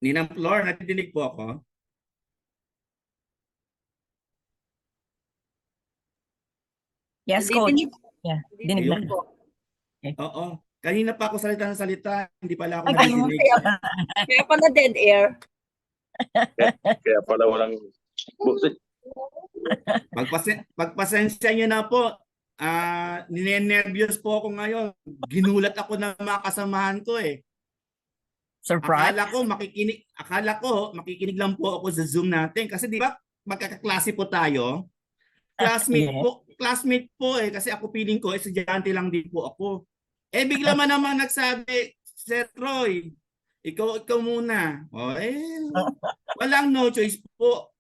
Ninang Flor, natidinig po ako? Yes, coach. Dinig, Yeah, dinig na. Ayun. Okay. Oo. Kanina pa ako salita ng salita, hindi pala ako Ay, nadidinig. kaya pala dead air. Kaya pala walang boses. Pagpasensya nyo na po. Ninenervyos po ako ngayon. Ginulat ako ng mga kasamahan ko eh. Surprise. Akala ko makikinig lang po ako sa Zoom natin kasi di ba magkakaklase po tayo. Classmate po eh kasi ako feeling ko estudyante lang din po ako. Eh bigla man naman nagsabi, Sir Troy, ikaw muna. Walang no choice po.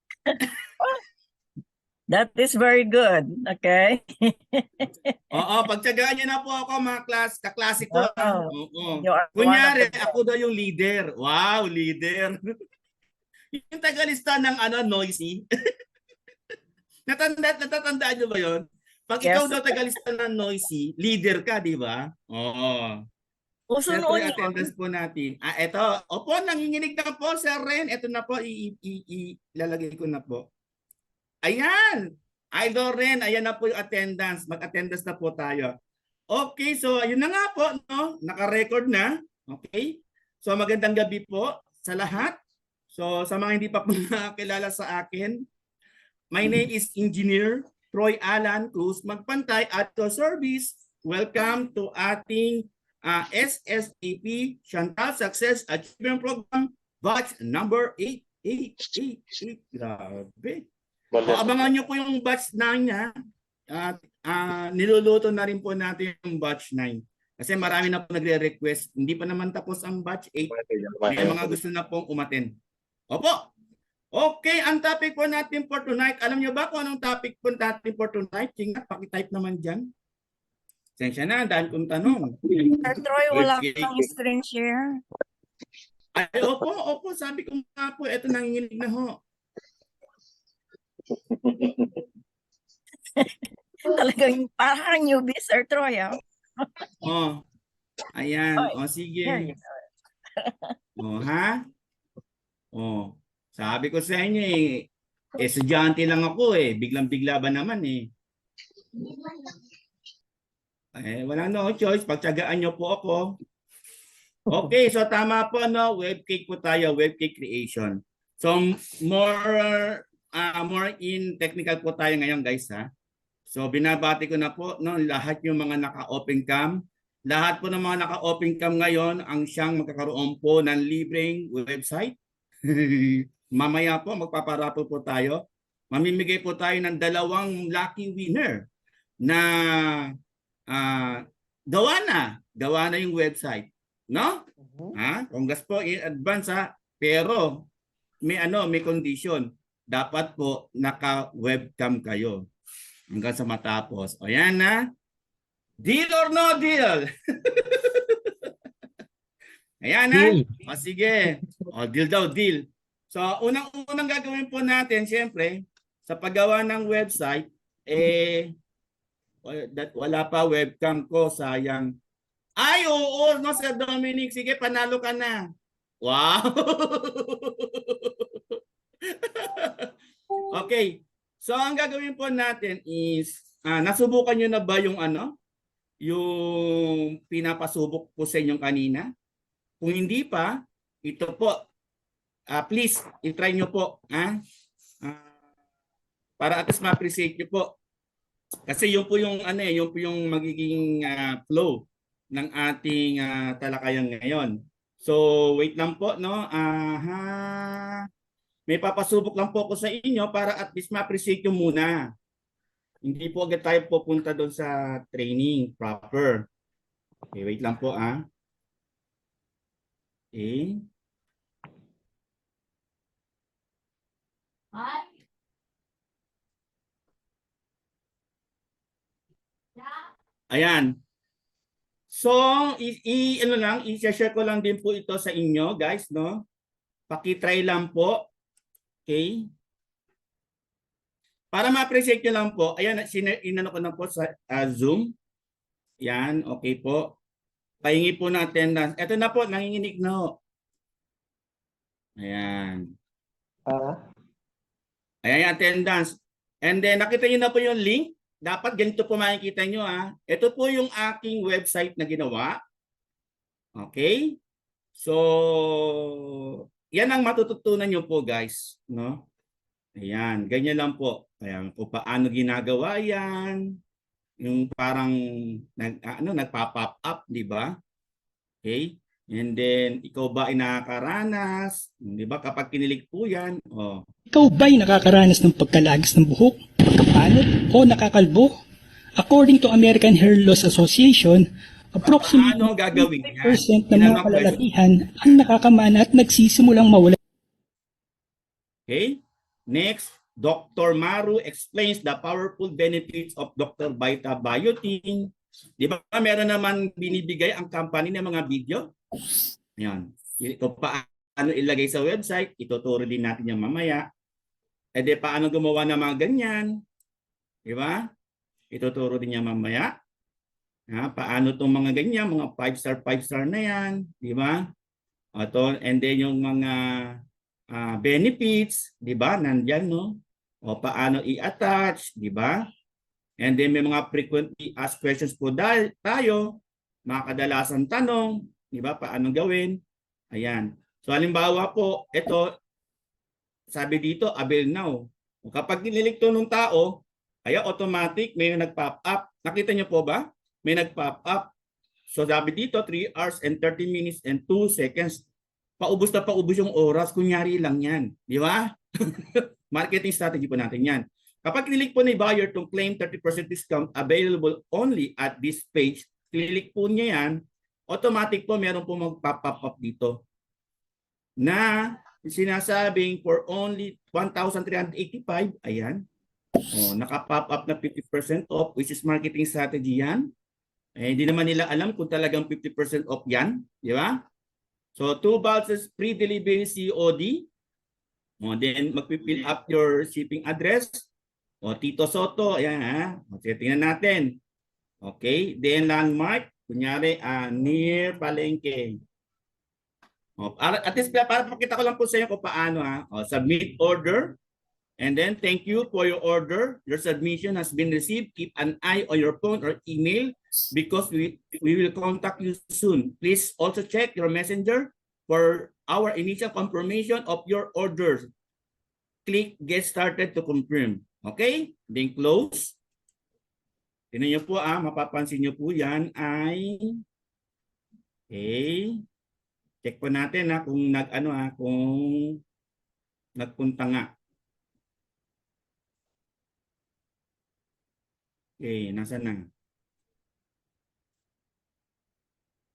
That is very good. Okay. Oo, pagtyagaan niyo na po ako mga kaklase ko. Oo. You are Kunyari, one of the ako daw yung leader. Wow, leader. Yung tagalista ng noisy. Natatandaan niyo ba yun? Pag ikaw Yes. daw tagalista ng noisy, leader ka, di ba? Oo. Uso Sir, noon yung yun. attendance po natin. Eto. Opo, nanginginig na po, Sir Ren. Ito na po, ilalagay ko na po. Ayan! Idol Ren, ayan na po yung attendance. Mag-attendance na po tayo. Okay, so ayun na nga po, no? Naka-record na. Okay? So magandang gabi po sa lahat. So sa mga hindi pa po nakakilala sa akin, my name is Engineer Troy Alan Cruz Magpantay at your service. Welcome to ating SSAP Chantal Success Achievement Program batch number 8888. Grabe. So, abangan nyo po yung batch 9 niya. At niluluto na rin po natin yung batch 9. Kasi marami na po nagre-request. Hindi pa naman tapos ang batch 8. May mga gusto na pong umaten. Opo. Okay, ang topic po natin for tonight. Alam nyo ba kung anong topic po natin for tonight? Tingat, pakitype naman dyan. Sensya na, dahil kong tanong. Sir Troy, wala kang screen share. Ay, opo. Sabi ko nga po, eto nanginginig na ho. Talagang parang newbie, Sir Troy. Ayan. Oy, Sige. there you Ha? Sabi ko sa inyo estudyante lang ako biglang-bigla ba naman walang no choice, pagtiyagaan nyo po ako. Okay, so tama po, no? Webcake po tayo, webcake creation. So more in technical po tayo ngayon, guys, ha. So binabati ko na po, no, lahat yung mga naka-open cam. Lahat po ng mga naka-open cam ngayon ang siyang magkakaroon po ng libreng website. Mamaya po magpaparapol po tayo. Mamimigay po tayo ng 2 lucky winner na gawa na yung website, no? Congrats po in advance, ha. Pero may condition. Dapat po naka-webcam kayo hanggang sa matapos. O yan na. Deal or no deal? Ayan na. O sige. O deal daw, deal. So unang gagawin po natin, siyempre, sa paggawa ng website, wala pa webcam ko, sayang. Ay, oo, no, Sir Dominic. Sige, panalo ka na. Wow. Okay. So ang gagawin po natin is nasubukan niyo na ba yung yung pinapasubok po sa inyong kanina? Kung hindi pa, ito po. Please, i-try niyo po, para at least ma-appreciate niyo po. Kasi yun po yung yun po yung magiging flow ng ating talakayan ngayon. So, wait lang po, no? May papasubok lang po ako sa inyo para at least ma-appreciate nyo muna. Hindi po agad tayo pupunta doon sa training proper. Okay, wait lang po, Okay. Ayan. So, i-share ko lang din po ito sa inyo, guys, no? Paki-try lang po. Okay? Para ma-appreciate nyo lang po, ayan, inano ko na po sa Zoom. Yan, okay po. Pahingi po ng attendance. Ito na po, nanginginig na ho. Ayan. Ah, Ayan yung attendance. And then nakita niyo na po yung link. Dapat ganito po makikita nyo ha. Ito po yung aking website na ginawa. Okay? So, yan ang matututunan nyo po guys. No? Ayan, ganyan lang po. Ayan, kung paano ginagawa yan. Yung parang nagpa-pop up, di ba? Okay? And then, ikaw ba ay nakakaranas? Di ba? Kapag kinilig po yan, oh, Ikaw ba'y nakakaranas ng pagkalagis ng buhok, pagkapalot, o nakakalbo? According to American Hair Loss Association, approximately paano gagawin yan? 50% ng Yan mga ang question. kalalakihan ang nakakamana at nagsisimulang mawala. Okay? Next, Dr. Maru explains the powerful benefits of Dr. Vita Biotin. Di ba meron naman binibigay ang company ng mga video? Yan. Kung paano ilagay sa website, ituturo din natin yan mamaya. E di paano gumawa ng mga ganyan? Di ba? Ituturo din yan mamaya. Paano itong mga ganyan, mga 5-star na yan. Di ba? And then yung mga benefits, di ba? Nandyan, no? O paano i-attach, di ba? And then may mga frequently asked questions po tayo, mga kadalasan tanong, di ba? Paano gawin? Ayan. So halimbawa po, ito, sabi dito, avail now. O kapag nililik to ng tao, ay automatic, may nag-pop up. Nakita niyo po ba? May nag-pop up. So sabi dito, 3 hours and 30 minutes and 2 seconds. Paubos na paubos yung oras. Kunyari lang yan. Di ba? Marketing strategy po natin yan. Kapag kinilik po ni buyer to claim 30% discount available only at this page, kinilik po niya yan, automatic po meron po mag-pop up dito na sinasabing for only 1,385, ayan. Naka-pop up na 50% off, which is marketing strategy yan. Hindi naman nila alam kung talagang 50% off yan. Di ba? So, 2 boxes free delivery COD. Then, mag-fill up your shipping address. Tito Soto, ayan ha. Tingnan natin. Okay. Then, landmark. Kunyari, near Palengke. At least, para pakita ko lang po sa inyo kung paano ha. Submit order. And then, thank you for your order. Your submission has been received. Keep an eye on your phone or email because we will contact you soon. Please also check your messenger for our initial confirmation of your orders. Click Get Started to confirm. Okay? Then close. Tingnan niyo po mapapansin niyo po yan ay okay. Check po natin kung kung nagpunta nga. Okay, nasaan na?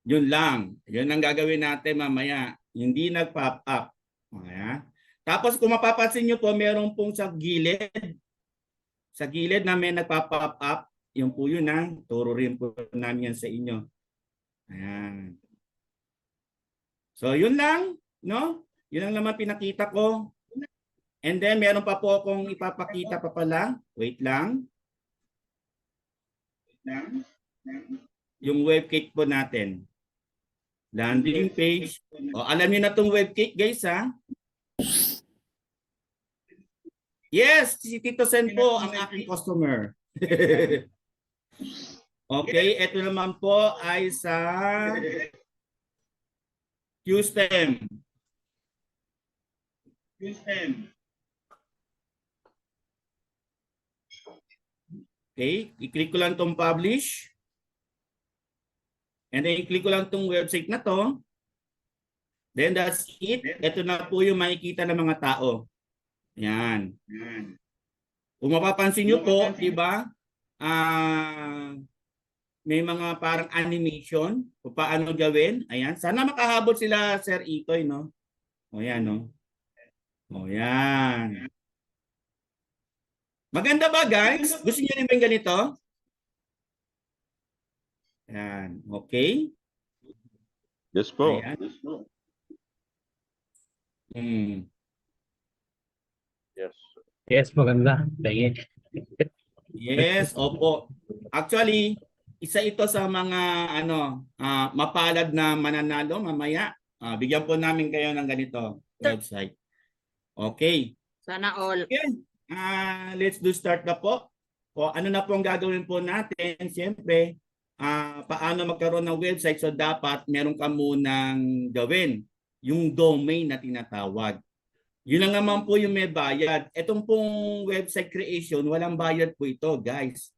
Yun lang. Yun ang gagawin natin mamaya. Hindi nag-pop up. Okay. Tapos kung mapapansin nyo po, meron pong sa gilid na may nagpa-pop up. Yung po yun turo rin po namin yan sa inyo. Ayan. So yun lang, no? Yun lang naman pinakita ko. And then meron pa po akong ipapakita pa pala. Wait lang. Yung webcake po natin. Landing page. Alam niyo na itong webcake guys ha? Yes, si Tito Sen po ang aking customer. Okay, ito naman po ay sa QSTEM. Okay, i-click ko lang itong publish. And then i-click ko lang itong website na to. Then that's it. Ito na po yung makikita ng mga tao. Yan. Kung mapapansin nyo po, di ba? May mga parang animation kung paano gawin. Ayan. Sana makahabol sila, Sir Itoy, no? O yan, no? O yan. Maganda ba, guys? Gusto niyo rin ba yung ganito? Yan. Okay? Yes po. Ayan. Yes. Yes, maganda. Tingin. Yes, opo. Actually, isa ito sa mga mapalad na mananalo mamaya. Bigyan po namin kayo ng ganito. website. Okay. Sana all. Again, let's do start na po. O ano na po ang gagawin po natin? Siyempre, paano magkaroon ng website? So dapat meron ka munang gawin yung domain na tinatawag. Yun lang naman po yung may bayad. Itong pong website creation, walang bayad po ito, guys.